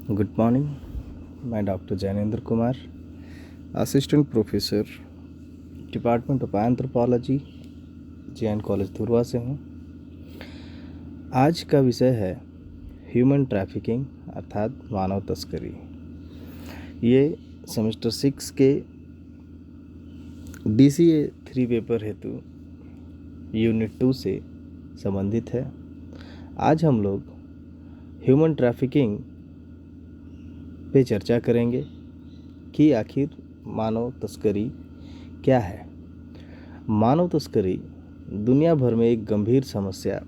Good morning. मैं doctor Jainendra Kumar, assistant professor, department of anthropology, Jain college Dhurwa से हूँ। आज का विषय है ह्यूमन ट्रैफिकिंग अर्थात मानव तस्करी। ये सेमेस्टर 6 के DCA 3 पेपर हेतु यूनिट 2 से संबंधित है। आज हम लोग ह्यूमन ट्रैफिकिंग पे चर्चा करेंगे कि आखिर मानव तस्करी क्या है। मानव तस्करी दुनिया भर में एक गंभीर समस्या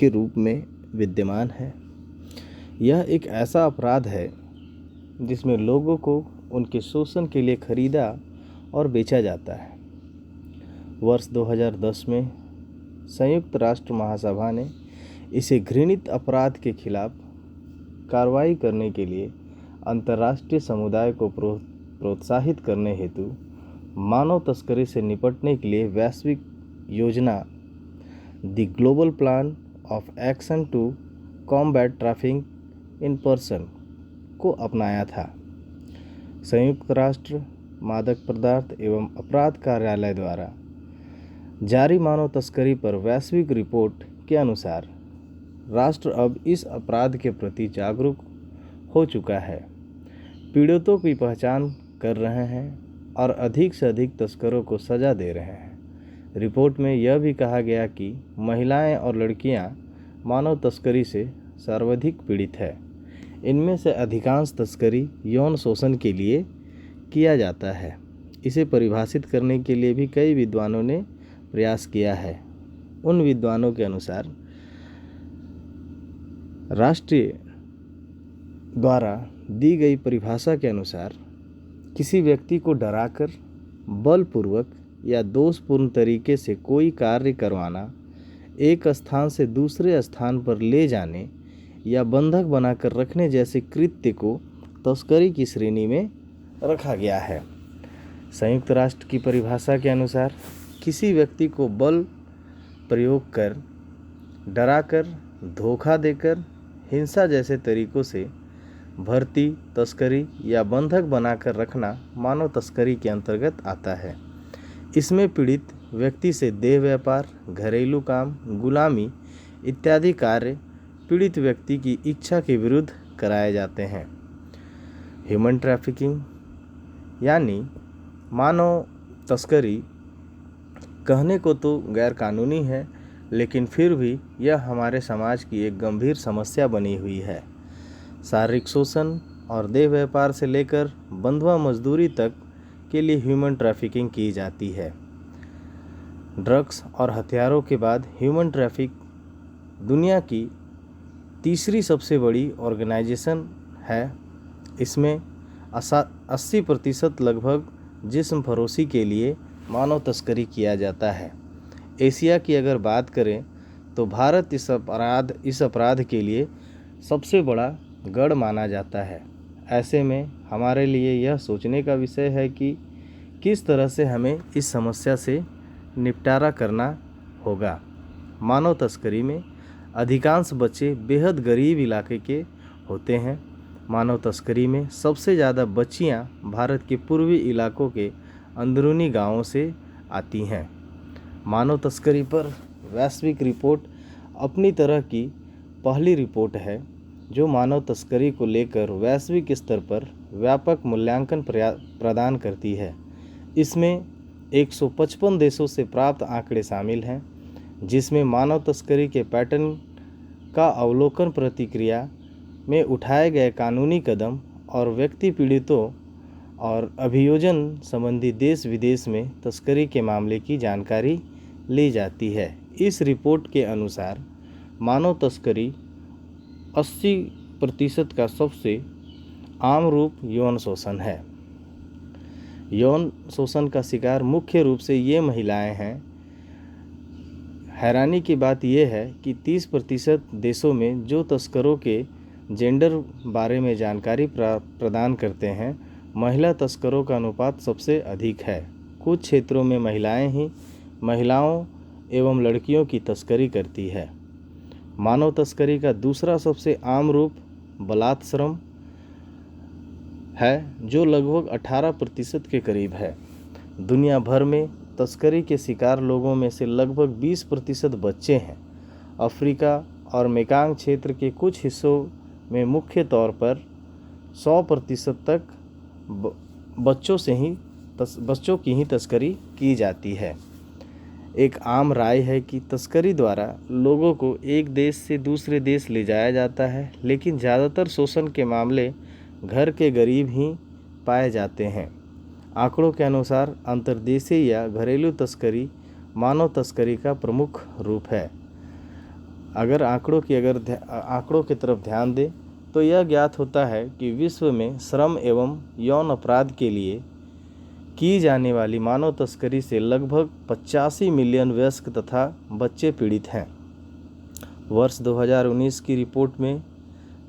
के रूप में विद्यमान है। यह एक ऐसा अपराध है जिसमें लोगों को उनके शोषण के लिए खरीदा और बेचा जाता है। वर्ष 2010 में संयुक्त राष्ट्र महासभा ने इसे घृणित अपराध के खिलाफ कार्रवाई करने के लिए अंतर्राष्ट्रीय समुदाय को प्रोत्साहित करने हेतु मानव तस्करी से निपटने के लिए वैश्विक योजना the global plan of action to combat trafficking in person को अपनाया था। संयुक्त राष्ट्र मादक पदार्थ एवं अपराध कार्यालय द्वारा जारी मानव तस्करी पर वैश्विक रिपोर्ट के अनुसार राष्ट्र अब इस अपराध के प्रति जागरूक हो चुका है, पीड़ितों की पहचान कर रहे हैं और अधिक से अधिक तस्करों को सज़ा दे रहे हैं। रिपोर्ट में यह भी कहा गया कि महिलाएं और लड़कियां मानव तस्करी से सर्वाधिक पीड़ित है। इनमें से अधिकांश तस्करी यौन शोषण के लिए किया जाता है। इसे परिभाषित करने के लिए भी कई विद्वानों ने प्रयास किया है। उन विद्वानों के अनुसार राष्ट्रीय द्वारा दी गई परिभाषा के अनुसार किसी व्यक्ति को डराकर बलपूर्वक या दोषपूर्ण तरीके से कोई कार्य करवाना, एक स्थान से दूसरे स्थान पर ले जाने या बंधक बनाकर रखने जैसे कृत्य को तस्करी की श्रेणी में रखा गया है। संयुक्त राष्ट्र की परिभाषा के अनुसार किसी व्यक्ति को बल प्रयोग कर, डराकर, धोखा देकर, हिंसा जैसे तरीकों से भर्ती, तस्करी या बंधक बनाकर रखना मानव तस्करी के अंतर्गत आता है। इसमें पीड़ित व्यक्ति से देह व्यापार, घरेलू काम, गुलामी इत्यादि कार्य पीड़ित व्यक्ति की इच्छा के विरुद्ध कराए जाते हैं। ह्यूमन ट्रैफिकिंग यानी मानव तस्करी कहने को तो गैर कानूनी है, लेकिन फिर भी यह हमारे समाज की एक गंभीर समस्या बनी हुई है। शारीरिक शोषण और देह व्यापार से लेकर बंधुआ मजदूरी तक के लिए ह्यूमन ट्रैफिकिंग की जाती है। ड्रग्स और हथियारों के बाद ह्यूमन ट्रैफिक दुनिया की तीसरी सबसे बड़ी ऑर्गेनाइजेशन है। इसमें 80% लगभग जिस्म फरोशी के लिए मानव तस्करी किया जाता है। एशिया की अगर बात करें तो भारत इस अपराध के लिए सबसे बड़ा गढ़ माना जाता है। ऐसे में हमारे लिए यह सोचने का विषय है कि किस तरह से हमें इस समस्या से निपटारा करना होगा। मानव तस्करी में अधिकांश बच्चे बेहद गरीब इलाके के होते हैं। मानव तस्करी में सबसे ज़्यादा बच्चियां भारत के पूर्वी इलाकों के अंदरूनी गांवों से आती हैं। मानव तस्करी पर वैश्विक रिपोर्ट अपनी तरह की पहली रिपोर्ट है जो मानव तस्करी को लेकर वैश्विक स्तर पर व्यापक मूल्यांकन प्रदान करती है। इसमें 155 देशों से प्राप्त आंकड़े शामिल हैं, जिसमें मानव तस्करी के पैटर्न का अवलोकन, प्रतिक्रिया में उठाए गए कानूनी कदम और व्यक्ति पीड़ितों और अभियोजन संबंधी देश विदेश में तस्करी के मामले की जानकारी ली जाती है। इस रिपोर्ट के अनुसार मानव तस्करी 80% का सबसे आम रूप यौन शोषण है। यौन शोषण का शिकार मुख्य रूप से ये महिलाएं हैं। हैरानी की बात यह है कि 30% देशों में जो तस्करों के जेंडर बारे में जानकारी प्रदान करते हैं, महिला तस्करों का अनुपात सबसे अधिक है। कुछ क्षेत्रों में महिलाएं ही महिलाओं एवं लड़कियों की तस्करी करती है। मानव तस्करी का दूसरा सबसे आम रूप बलात्श्रम है जो लगभग 18% के करीब है। दुनिया भर में तस्करी के शिकार लोगों में से लगभग 20% बच्चे हैं। अफ्रीका और मेकांग क्षेत्र के कुछ हिस्सों में मुख्य तौर पर 100% तक बच्चों की ही तस्करी की जाती है। एक आम राय है कि तस्करी द्वारा लोगों को एक देश से दूसरे देश ले जाया जाता है, लेकिन ज़्यादातर शोषण के मामले घर के गरीब ही पाए जाते हैं। आंकड़ों के अनुसार अंतर्देशीय या घरेलू तस्करी मानव तस्करी का प्रमुख रूप है। अगर आंकड़ों की तरफ ध्यान दें तो यह ज्ञात होता है कि विश्व में श्रम एवं यौन अपराध के लिए की जाने वाली मानव तस्करी से लगभग 85 मिलियन वयस्क तथा बच्चे पीड़ित हैं। वर्ष 2019 की रिपोर्ट में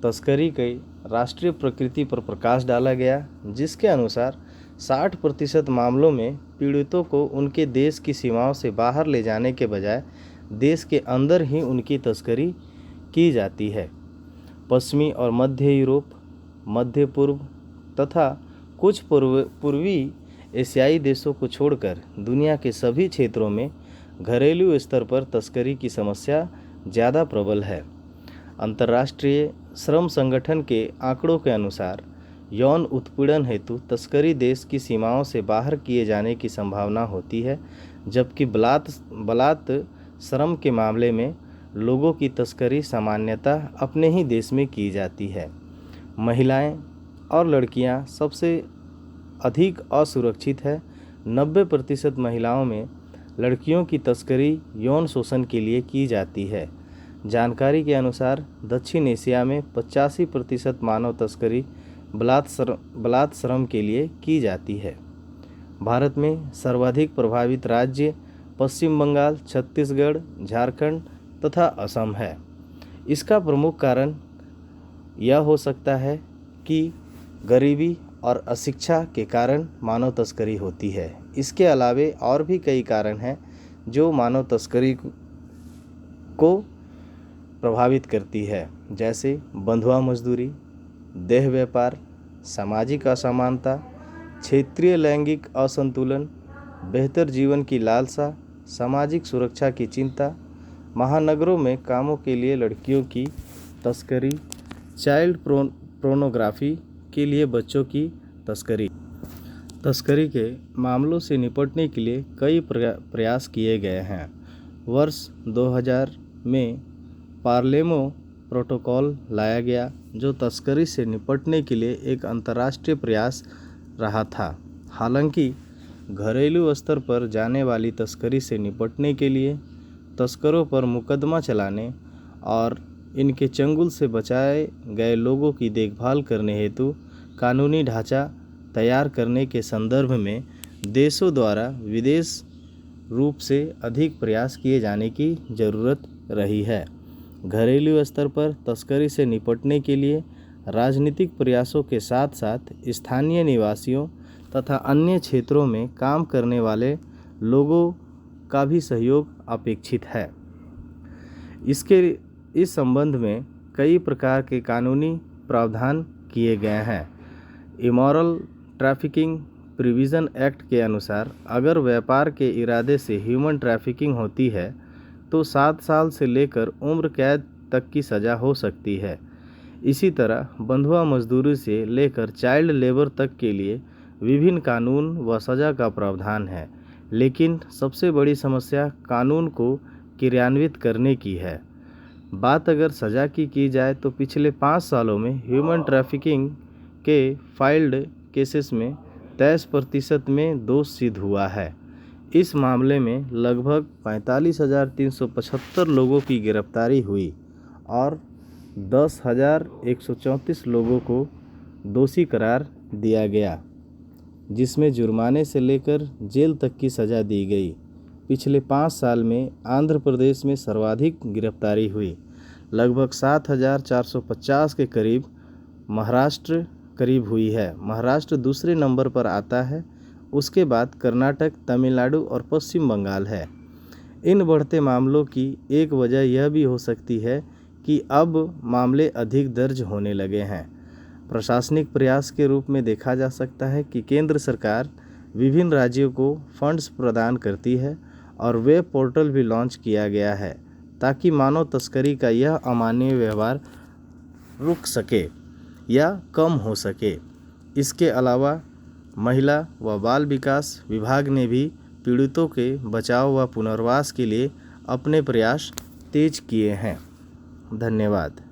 तस्करी की राष्ट्रीय प्रकृति पर प्रकाश डाला गया, जिसके अनुसार 60% मामलों में पीड़ितों को उनके देश की सीमाओं से बाहर ले जाने के बजाय देश के अंदर ही उनकी तस्करी की जाती है। पश्चिमी और मध्य यूरोप, मध्य पूर्व तथा कुछ पूर्वी एशियाई देशों को छोड़कर दुनिया के सभी क्षेत्रों में घरेलू स्तर पर तस्करी की समस्या ज़्यादा प्रबल है। अंतर्राष्ट्रीय श्रम संगठन के आंकड़ों के अनुसार यौन उत्पीड़न हेतु तस्करी देश की सीमाओं से बाहर किए जाने की संभावना होती है, जबकि बलात् श्रम के मामले में लोगों की तस्करी सामान्यतः अपने ही देश में की जाती है। महिलाएं और लड़कियां सबसे अधिक असुरक्षित है। 90% महिलाओं में लड़कियों की तस्करी यौन शोषण के लिए की जाती है। जानकारी के अनुसार दक्षिण एशिया में 85% मानव तस्करी बलात्श्रम के लिए की जाती है। भारत में सर्वाधिक प्रभावित राज्य पश्चिम बंगाल, छत्तीसगढ़, झारखंड तथा असम है। इसका प्रमुख कारण यह हो सकता है कि गरीबी और अशिक्षा के कारण मानव तस्करी होती है। इसके अलावे और भी कई कारण हैं जो मानव तस्करी को प्रभावित करती है, जैसे बंधुआ मजदूरी, देह व्यापार, सामाजिक असमानता, क्षेत्रीय लैंगिक असंतुलन, बेहतर जीवन की लालसा, सामाजिक सुरक्षा की चिंता, महानगरों में कामों के लिए लड़कियों की तस्करी, चाइल्ड पोर्नोग्राफी के लिए बच्चों की तस्करी के मामलों से निपटने के लिए कई प्रयास किए गए हैं। वर्ष 2000 में पालेर्मो प्रोटोकॉल लाया गया, जो तस्करी से निपटने के लिए एक अंतर्राष्ट्रीय प्रयास रहा था। हालांकि घरेलू स्तर पर जाने वाली तस्करी से निपटने के लिए तस्करों पर मुकदमा चलाने और इनके चंगुल से बचाए गए लोगों की देखभाल करने हेतु कानूनी ढांचा तैयार करने के संदर्भ में देशों द्वारा विशेष रूप से अधिक प्रयास किए जाने की ज़रूरत रही है। घरेलू स्तर पर तस्करी से निपटने के लिए राजनीतिक प्रयासों के साथ साथ स्थानीय निवासियों तथा अन्य क्षेत्रों में काम करने वाले लोगों का भी सहयोग अपेक्षित है। इस संबंध में कई प्रकार के कानूनी प्रावधान किए गए हैं। इमोरल ट्रैफिकिंग प्रिवीजन एक्ट के अनुसार अगर व्यापार के इरादे से ह्यूमन ट्रैफिकिंग होती है तो 7 साल से लेकर उम्र कैद तक की सज़ा हो सकती है। इसी तरह बंधुआ मजदूरी से लेकर चाइल्ड लेबर तक के लिए विभिन्न कानून व सज़ा का प्रावधान है, लेकिन सबसे बड़ी समस्या कानून को क्रियान्वित करने की है। बात अगर सज़ा की जाए तो पिछले 5 सालों में ह्यूमन ट्रैफिकिंग के फाइल्ड केसेस में 23% में दोष सिद्ध हुआ है। इस मामले में लगभग 45,375 लोगों की गिरफ्तारी हुई और 10,134 लोगों को दोषी करार दिया गया, जिसमें जुर्माने से लेकर जेल तक की सज़ा दी गई। पिछले 5 साल में आंध्र प्रदेश में सर्वाधिक गिरफ्तारी हुई, लगभग 7,450 के करीब महाराष्ट्र करीब हुई है। महाराष्ट्र दूसरे नंबर पर आता है, उसके बाद कर्नाटक, तमिलनाडु और पश्चिम बंगाल है। इन बढ़ते मामलों की एक वजह यह भी हो सकती है कि अब मामले अधिक दर्ज होने लगे हैं। प्रशासनिक प्रयास के रूप में देखा जा सकता है कि केंद्र सरकार विभिन्न राज्यों को फंड्स प्रदान करती है और वेब पोर्टल भी लॉन्च किया गया है ताकि मानव तस्करी का यह अमानवीय व्यवहार रुक सके या कम हो सके। इसके अलावा महिला व बाल विकास विभाग ने भी पीड़ितों के बचाव व पुनर्वास के लिए अपने प्रयास तेज किए हैं। धन्यवाद।